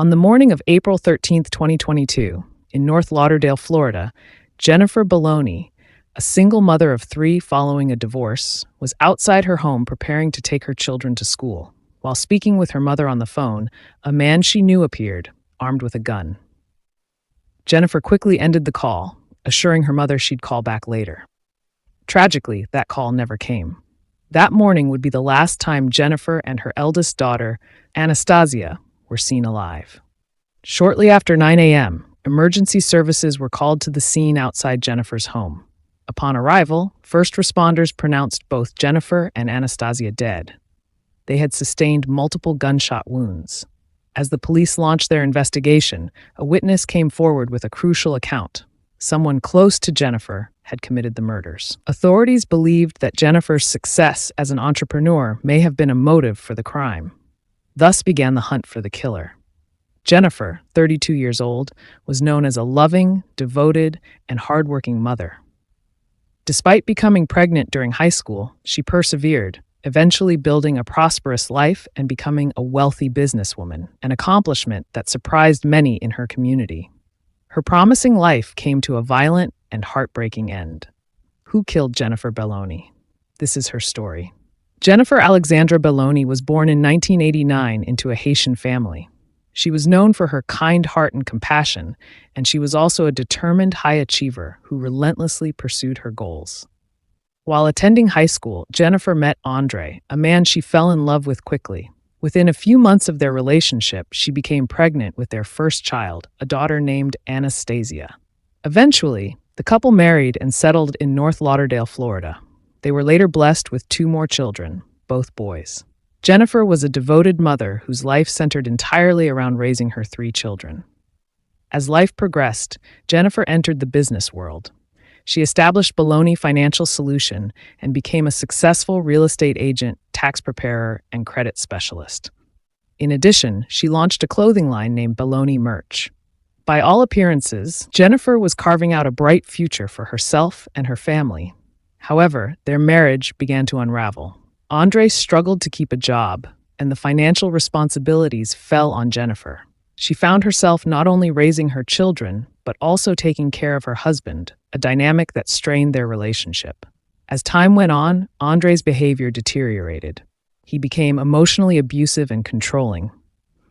On the morning of April 13th, 2022, in North Lauderdale, Florida, Jennifer Bellony, a single mother of 3 following a divorce, was outside her home preparing to take her children to school. While speaking with her mother on the phone, a man she knew appeared, armed with a gun. Jennifer quickly ended the call, assuring her mother she'd call back later. Tragically, that call never came. That morning would be the last time Jennifer and her eldest daughter, Anastasia, were seen alive. Shortly after 9 a.m., emergency services were called to the scene outside Jennifer's home. Upon arrival, first responders pronounced both Jennifer and Anastasia dead. They had sustained multiple gunshot wounds. As the police launched their investigation, a witness came forward with a crucial account. Someone close to Jennifer had committed the murders. Authorities believed that Jennifer's success as an entrepreneur may have been a motive for the crime. Thus began the hunt for the killer. Jennifer, 32 years old, was known as a loving, devoted, and hardworking mother. Despite becoming pregnant during high school, she persevered, eventually building a prosperous life and becoming a wealthy businesswoman, an accomplishment that surprised many in her community. Her promising life came to a violent and heartbreaking end. Who killed Jennifer Bellony? This is her story. Jennifer Alexandra Bellony was born in 1989 into a Haitian family. She was known for her kind heart and compassion, and she was also a determined high achiever who relentlessly pursued her goals. While attending high school, Jennifer met Andre, a man she fell in love with quickly. Within a few months of their relationship, she became pregnant with their first child, a daughter named Anastasia. Eventually, the couple married and settled in North Lauderdale, Florida. They were later blessed with 2 more children, both boys. Jennifer was a devoted mother whose life centered entirely around raising her 3 children. As life progressed, Jennifer entered the business world. She established Bellony Financial Solution and became a successful real estate agent, tax preparer, and credit specialist. In addition, she launched a clothing line named Bellony Merch. By all appearances, Jennifer was carving out a bright future for herself and her family. However, their marriage began to unravel. Andre struggled to keep a job, and the financial responsibilities fell on Jennifer. She found herself not only raising her children, but also taking care of her husband, a dynamic that strained their relationship. As time went on, Andre's behavior deteriorated. He became emotionally abusive and controlling,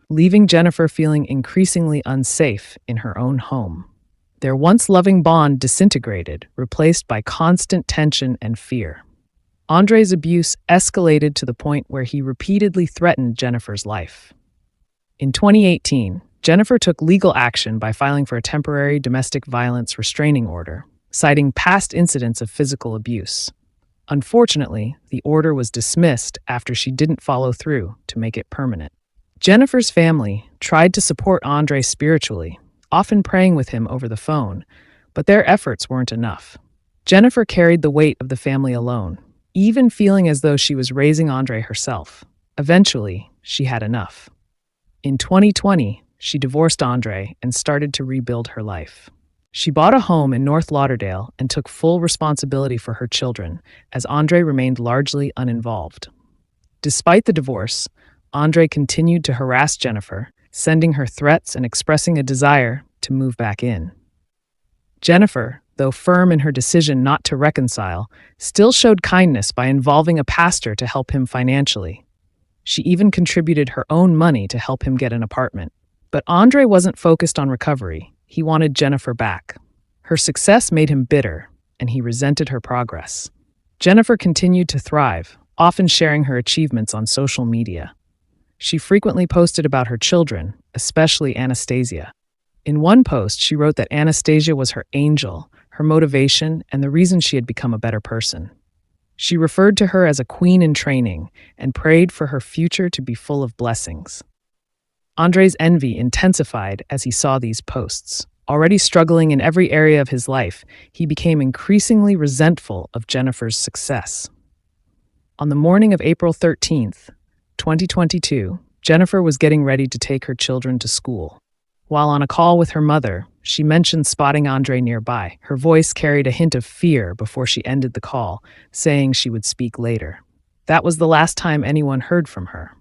leaving Jennifer feeling increasingly unsafe in her own home. Their once loving bond disintegrated, replaced by constant tension and fear. Andre's abuse escalated to the point where he repeatedly threatened Jennifer's life. In 2018, Jennifer took legal action by filing for a temporary domestic violence restraining order, citing past incidents of physical abuse. Unfortunately, the order was dismissed after she didn't follow through to make it permanent. Jennifer's family tried to support Andre spiritually, often praying with him over the phone, but their efforts weren't enough. Jennifer carried the weight of the family alone, even feeling as though she was raising Andre herself. Eventually, she had enough. In 2020, she divorced Andre and started to rebuild her life. She bought a home in North Lauderdale and took full responsibility for her children, as Andre remained largely uninvolved. Despite the divorce, Andre continued to harass Jennifer, sending her threats and expressing a desire to move back in. Jennifer, though firm in her decision not to reconcile, still showed kindness by involving a pastor to help him financially. She even contributed her own money to help him get an apartment. But Andre wasn't focused on recovery. He wanted Jennifer back. Her success made him bitter, and he resented her progress. Jennifer continued to thrive, often sharing her achievements on social media. She frequently posted about her children, especially Anastasia. In one post, she wrote that Anastasia was her angel, her motivation, and the reason she had become a better person. She referred to her as a queen in training and prayed for her future to be full of blessings. Andre's envy intensified as he saw these posts. Already struggling in every area of his life, he became increasingly resentful of Jennifer's success. On the morning of April 13th, 2022, Jennifer was getting ready to take her children to school. While on a call with her mother, she mentioned spotting Andre nearby. Her voice carried a hint of fear before she ended the call, saying she would speak later. That was the last time anyone heard from her.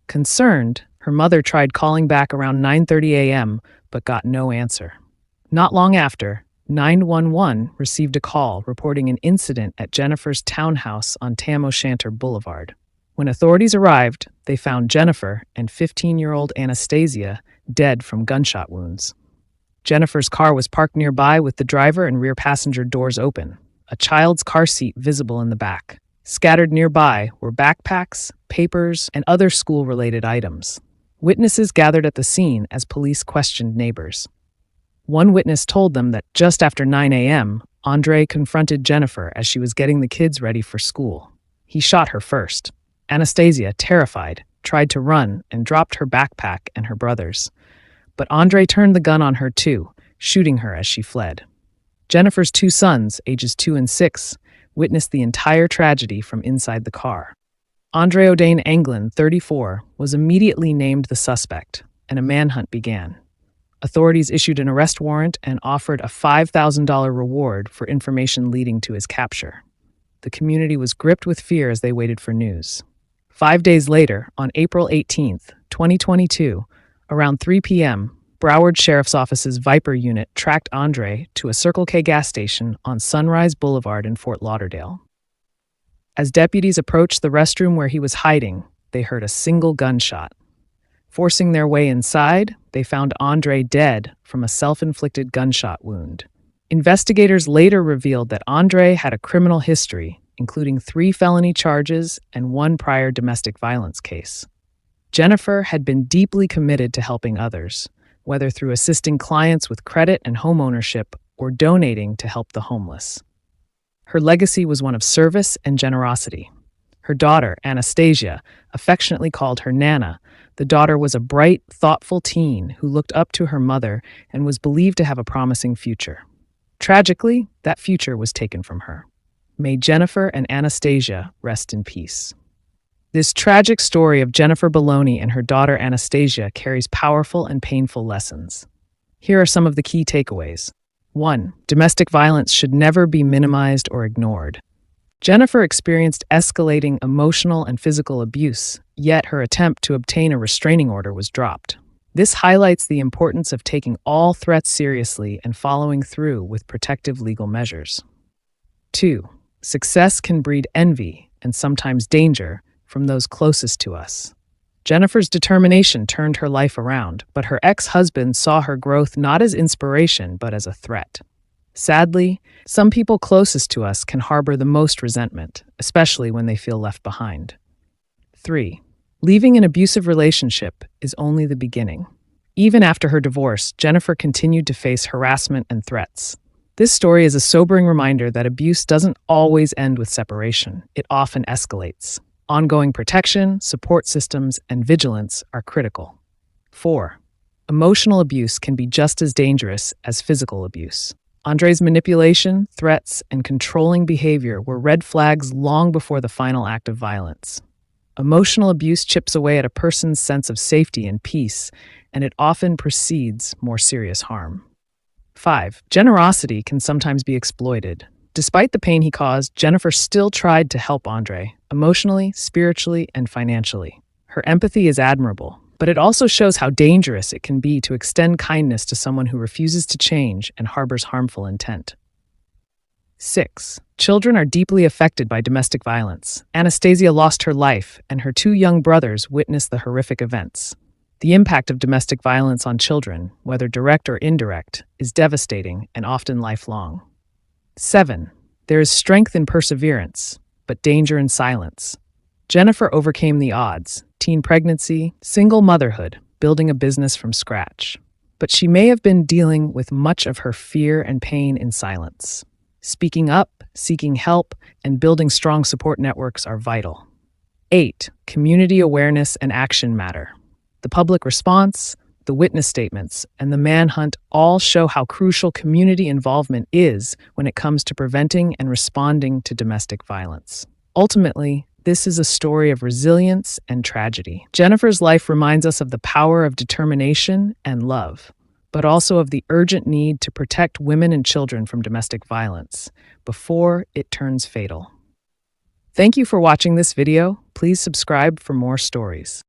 Concerned, her Her mother tried calling back around 9:30 a.m., but got no answer. Not long after, 911 received a call reporting an incident at Jennifer's townhouse on Tam O'Shanter Boulevard. When authorities arrived, they found Jennifer and 15-year-old Anastasia dead from gunshot wounds. Jennifer's car was parked nearby with the driver and rear passenger doors open, a child's car seat visible in the back. Scattered nearby were backpacks, papers, and other school-related items. Witnesses gathered at the scene as police questioned neighbors. One witness told them that just after 9 a.m., Andre confronted Jennifer as she was getting the kids ready for school. He shot her first. Anastasia, terrified, tried to run and dropped her backpack and her brother's. But Andre turned the gun on her too, shooting her as she fled. Jennifer's two sons, ages 2 and 6, witnessed the entire tragedy from inside the car. Andre O'Dane Anglin, 34, was immediately named the suspect, and a manhunt began. Authorities issued an arrest warrant and offered a $5,000 reward for information leading to his capture. The community was gripped with fear as they waited for news. 5 days later, on April 18, 2022, around 3 p.m., Broward Sheriff's Office's Viper unit tracked Andre to a Circle K gas station on Sunrise Boulevard in Fort Lauderdale. As deputies approached the restroom where he was hiding, they heard a single gunshot. Forcing their way inside, they found Andre dead from a self-inflicted gunshot wound. Investigators later revealed that Andre had a criminal history, including 3 felony charges and 1 prior domestic violence case. Jennifer had been deeply committed to helping others, whether through assisting clients with credit and home ownership or donating to help the homeless. Her legacy was one of service and generosity. Her daughter, Anastasia, affectionately called her Nana. The daughter was a bright, thoughtful teen who looked up to her mother and was believed to have a promising future. Tragically, that future was taken from her. May Jennifer and Anastasia rest in peace. This tragic story of Jennifer Bellony and her daughter Anastasia carries powerful and painful lessons. Here are some of the key takeaways. 1. Domestic violence should never be minimized or ignored. Jennifer experienced escalating emotional and physical abuse, yet her attempt to obtain a restraining order was dropped. This highlights the importance of taking all threats seriously and following through with protective legal measures. 2. Success can breed envy and sometimes danger from those closest to us. Jennifer's determination turned her life around, but her ex-husband saw her growth not as inspiration but as a threat. Sadly, some people closest to us can harbor the most resentment, especially when they feel left behind. 3. Leaving an abusive relationship is only the beginning. Even after her divorce, Jennifer continued to face harassment and threats. This story is a sobering reminder that abuse doesn't always end with separation. It often escalates. Ongoing protection, support systems, and vigilance are critical. 4. Emotional abuse can be just as dangerous as physical abuse. Andre's manipulation, threats, and controlling behavior were red flags long before the final act of violence. Emotional abuse chips away at a person's sense of safety and peace, and it often precedes more serious harm. 5. Generosity can sometimes be exploited. Despite the pain he caused, Jennifer still tried to help Andre, emotionally, spiritually, and financially. Her empathy is admirable, but it also shows how dangerous it can be to extend kindness to someone who refuses to change and harbors harmful intent. 6. Children are deeply affected by domestic violence. Anastasia lost her life, and her 2 young brothers witnessed the horrific events. The impact of domestic violence on children, whether direct or indirect, is devastating and often lifelong. 7. There is strength in perseverance, but danger in silence. Jennifer overcame the odds, teen pregnancy, single motherhood, building a business from scratch. But she may have been dealing with much of her fear and pain in silence. Speaking up, seeking help, and building strong support networks are vital. 8. Community awareness and action matter. The public response, the witness statements, and the manhunt all show how crucial community involvement is when it comes to preventing and responding to domestic violence. Ultimately, this is a story of resilience and tragedy. Jennifer's life reminds us of the power of determination and love, but also of the urgent need to protect women and children from domestic violence before it turns fatal. Thank you for watching this video. Please subscribe for more stories.